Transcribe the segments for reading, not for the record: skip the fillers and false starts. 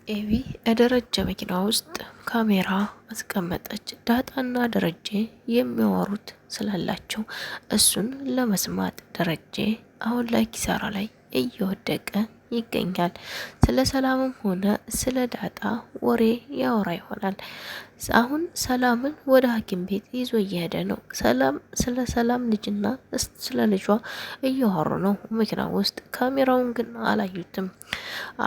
ኤቢ ደረጀ መኪና ውስጥ ካሜራ አስቀመጠች። ዳጣና ደረጀ የሚያወሩት ስላላቸው እሱን ለመስማት ደረጀ አሁን ላይ ኪሳራ ላይ እየወደቀ ይገኛል። ስለ ሰላምም ሆነ ስለ ዳጣ ወሬ ያወራ ይሆናል። አሁን ሰላምን ወደ ሐኪም ቤት ይዞ እየሄደ ነው። ስለ ሰላም ልጅና ስለ ልጇ እያወሩ ነው መኪና ውስጥ። ካሜራውን ግን አላዩትም።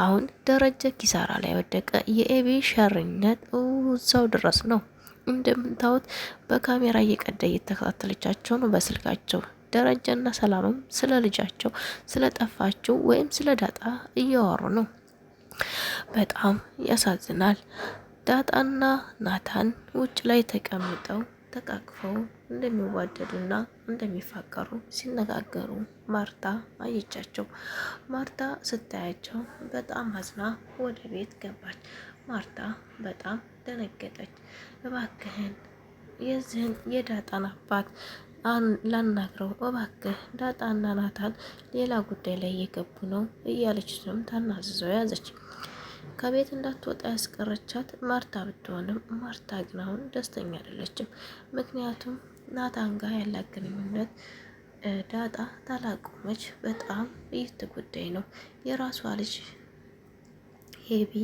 አሁን ደረጀ ኪሳራ ላይ ወደቀ። የኤቢ ሸርነት እዛው ድረስ ነው። እንደምታዩት በካሜራ እየቀዳ እየተከታተለቻቸው ነው በስልካቸው። ደረጀና ሰላምም ስለ ልጃቸው ስለ ጠፋቸው ወይም ስለ ዳጣ እያወሩ ነው። በጣም ያሳዝናል። ዳጣና ናታን ውጭ ላይ ተቀምጠው ተቃቅፈው እንደሚዋደዱና እንደሚፋቀሩ ሲነጋገሩ ማርታ አየቻቸው። ማርታ ስታያቸው በጣም አዝና ወደ ቤት ገባች። ማርታ በጣም ደነገጠች። እባክህን የዚህን የዳጣን አባት ላናግረው እባክህ፣ ዳጣና ናታን ሌላ ጉዳይ ላይ እየገቡ ነው እያለች ታናዝዘው ያዘች። ከቤት እንዳትወጣ ያስቀረቻት ማርታ ብትሆንም ማርታ ግን አሁን ደስተኛ አይደለችም። ምክንያቱም ናታን ጋር ያላት ግንኙነት ዳጣ ታላቆመች በጣም እየተጎዳኝ ነው። የራሷ ልጅ ኤቢ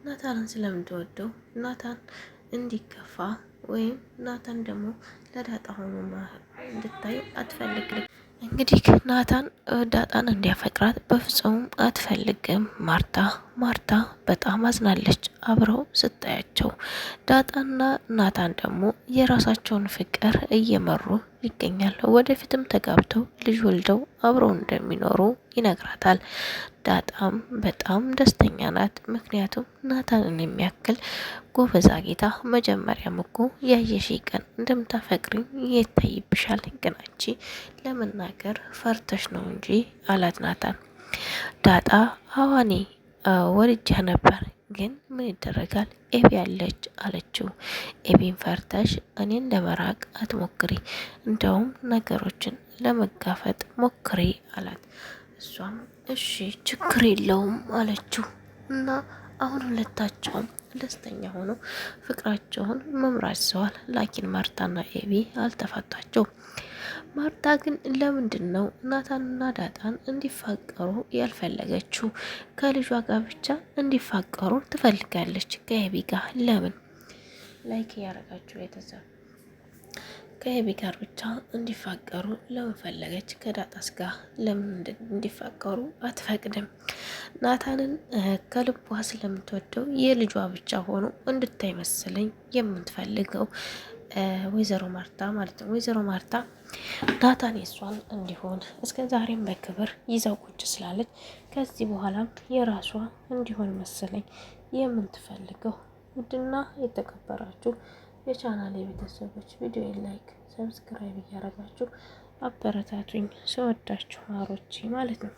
ናታንን ስለምትወደው ናታን እንዲከፋ ወይም ናታን ደግሞ ለዳጣ ሆኖ እንድታይ አትፈልግም። እንግዲህ ናታን ዳጣን እንዲያፈቅራት በፍጹም አትፈልግም። ማርታ በጣም አዝናለች አብረው ስታያቸው። ዳጣና ናታን ደግሞ የራሳቸውን ፍቅር እየመሩ ይገኛሉ። ወደፊትም ተጋብተው ልጅ ወልደው አብረው እንደሚኖሩ ይነግራታል። ዳጣም በጣም ደስተኛ ናት። ምክንያቱም ናታንን የሚያክል ጎበዝ አጌታ መጀመሪያም እኮ ያየሽ ቀን እንደምታፈቅሪኝ ይታይብሻል፣ ግን አንቺ ለመናገር ፈርተሽ ነው እንጂ አላት ናታን። ዳጣ አዋኔ ወልጃ ነበር ግን ምን ይደረጋል ኤቢ ያለች አለችው። ኤቢን ፈርተሽ እኔን ለመራቅ አትሞክሪ፣ እንደውም ነገሮችን ለመጋፈጥ ሞክሪ አላት። እሷም እሺ ችግር የለውም አለችው። እና አሁን ሁለታቸውም ደስተኛ ሆነው ፍቅራቸውን መምራት ይዘዋል። ላኪን ማርታና ኤቢ አልተፋቷቸውም። ማርታ ግን ለምንድን ነው ናታንና ዳጣን እንዲፋቀሩ ያልፈለገችው? ከልጇ ጋር ብቻ እንዲፋቀሩ ትፈልጋለች። ከኤቢ ጋር ለምን ላይክ ያደረጋችሁ ቤተሰብ ከኤቢ ጋር ብቻ እንዲፋቀሩ ለምን ፈለገች? ከዳጣስ ጋር ለምን እንዲፋቀሩ አትፈቅድም? ናታንን ከልቧ ስለምትወደው የልጇ ብቻ ሆኖ እንድታይ መሰለኝ የምትፈልገው ወይዘሮ ማርታ ማለት ነው። ወይዘሮ ማርታ ናታን የሷን እንዲሆን እስከ ዛሬም በክብር ይዛው ቁጭ ስላለች ከዚህ በኋላም የራሷ እንዲሆን መሰለኝ የምትፈልገው። ውድና የተከበራችሁ የቻናል ቤተሰቦች ቪዲዮ ላይክ፣ ሰብስክራይብ እያደረጋችሁ አበረታቱኝ። ስወዳችሁ ማሮቼ ማለት ነው።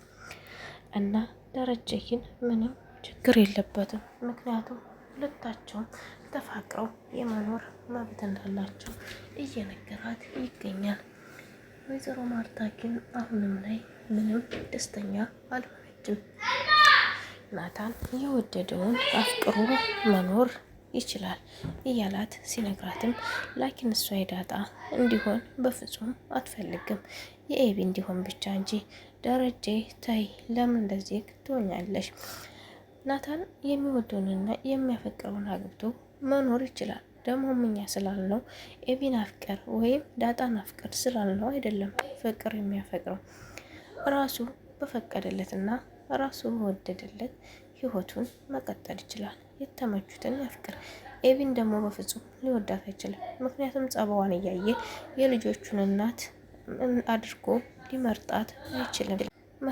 እና ደረጀ ግን ምንም ችግር የለበትም። ምክንያቱም ሁለታቸውም ተፋቅረው የመኖር መብት እንዳላቸው እየነገራት ይገኛል። ወይዘሮ ማርታ ግን አሁንም ላይ ምንም ደስተኛ አልሆነችም። ናታን የወደደውን አፍቅሮ መኖር ይችላል እያላት ሲነግራትም ላኪን እሷ የዳጣ እንዲሆን በፍጹም አትፈልግም። የኤቢ እንዲሆን ብቻ እንጂ ደረጀ ተይ፣ ለምን እንደዚህ ትሆኛለሽ? ናታን የሚወደውንና የሚያፈቅረውን አግብቶ መኖር ይችላል። ደግሞ እኛ ስላልነው ኤቢን አፍቅር ወይም ዳጣን አፍቅር ስላልነው አይደለም ፍቅር የሚያፈቅረው። ራሱ በፈቀደለትና ራሱ በወደደለት ህይወቱን መቀጠል ይችላል። የተመቹትን ያፍቅር። ኤቢን ደግሞ በፍጹም ሊወዳት አይችልም። ምክንያቱም ጸባዋን እያየ የልጆቹን እናት አድርጎ ሊመርጣት አይችልም።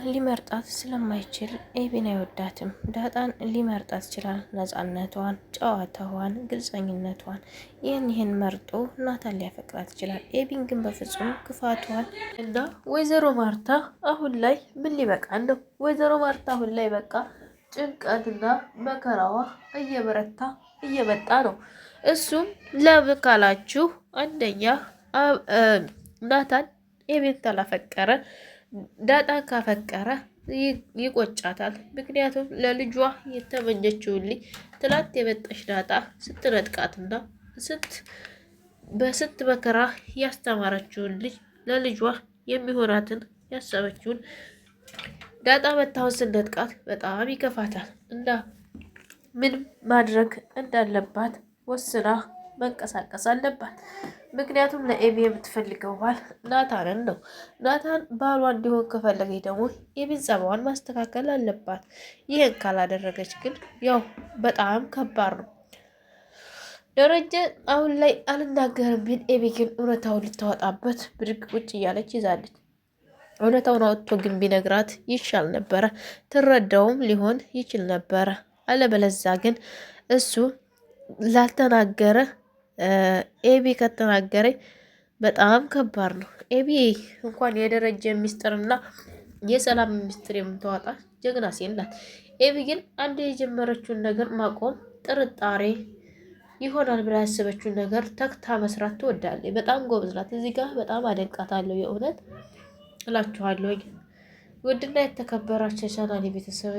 ሊመርጣት ስለማይችል ኤቢን አይወዳትም። ዳጣን ሊመርጣት ይችላል። ነፃነቷን፣ ጨዋታዋን፣ ግልጸኝነቷን ይህን መርጦ ናታን ሊያፈቅራት ይችላል። ኤቢን ግን በፍጹም ክፋቷን እና ወይዘሮ ማርታ አሁን ላይ ምን ሊበቃን ነው? ወይዘሮ ማርታ አሁን ላይ በቃ ጭንቀትና መከራዋ እየበረታ እየመጣ ነው። እሱም ለምን ካላችሁ አንደኛ ናታን ኤቢን ካላፈቀረ ዳጣን ካፈቀረ ይቆጫታል። ምክንያቱም ለልጇ የተመኘችውን ልጅ ትላንት የመጣች ዳጣ ስትነጥቃትና በስንት መከራ ያስተማረችውን ልጅ ለልጇ የሚሆናትን ያሰበችውን ዳጣ መታውን ስነጥቃት በጣም ይከፋታል እና ምን ማድረግ እንዳለባት ወስና መንቀሳቀስ አለባት። ምክንያቱም ለኤቢ የምትፈልገው ባል ናታንን ነው። ናታን ባሏ እንዲሆን ከፈለገች ደግሞ ኤቢን ጸባዋን ማስተካከል አለባት። ይህን ካላደረገች ግን ያው በጣም ከባድ ነው። ደረጀ አሁን ላይ አልናገርም ቢል ኤቢ ግን እውነታውን ልታወጣበት ብድግ ቁጭ እያለች ይዛለች። እውነታውን አውጥቶ ግን ቢነግራት ይሻል ነበረ። ትረዳውም ሊሆን ይችል ነበረ። አለበለዛ ግን እሱ ላልተናገረ ኤቢ ከተናገረ በጣም ከባድ ነው። ኤቢ እንኳን የደረጀ ሚስጥርና የሰላም ሚስጥር የምታወጣ ጀግና ሴት ናት። ኤቢ ግን አንድ የጀመረችውን ነገር ማቆም ጥርጣሬ ይሆናል ብላ ያሰበችውን ነገር ተክታ መስራት ትወዳለች። በጣም ጎበዝ ናት። እዚህ ጋር በጣም አደንቃታለሁ። የእውነት እላችኋለሁ። ውድና የተከበራችሁ የቻናሌ ቤተሰብ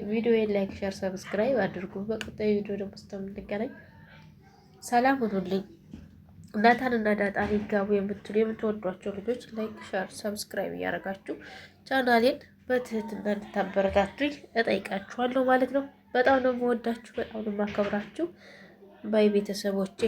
ቪዲዮ ላይክ፣ ሸር፣ ሰብስክራይብ አድርጉ። በቀጣዩ ቪዲዮ ደግሞ እስከምንገናኝ ሰላም ሁኑልኝ። ናታን እና ዳጣ ሊጋቡ የምትሉ የምትወዷቸው ልጆች ላይክ፣ ሸር፣ ሰብስክራይብ እያደረጋችሁ ቻናሌን በትህትና እንድታበረታቱኝ እጠይቃችኋለሁ ማለት ነው። በጣም ነው የምወዳችሁ፣ በጣም ነው የማከብራችሁ። ባይ ቤተሰቦቼ።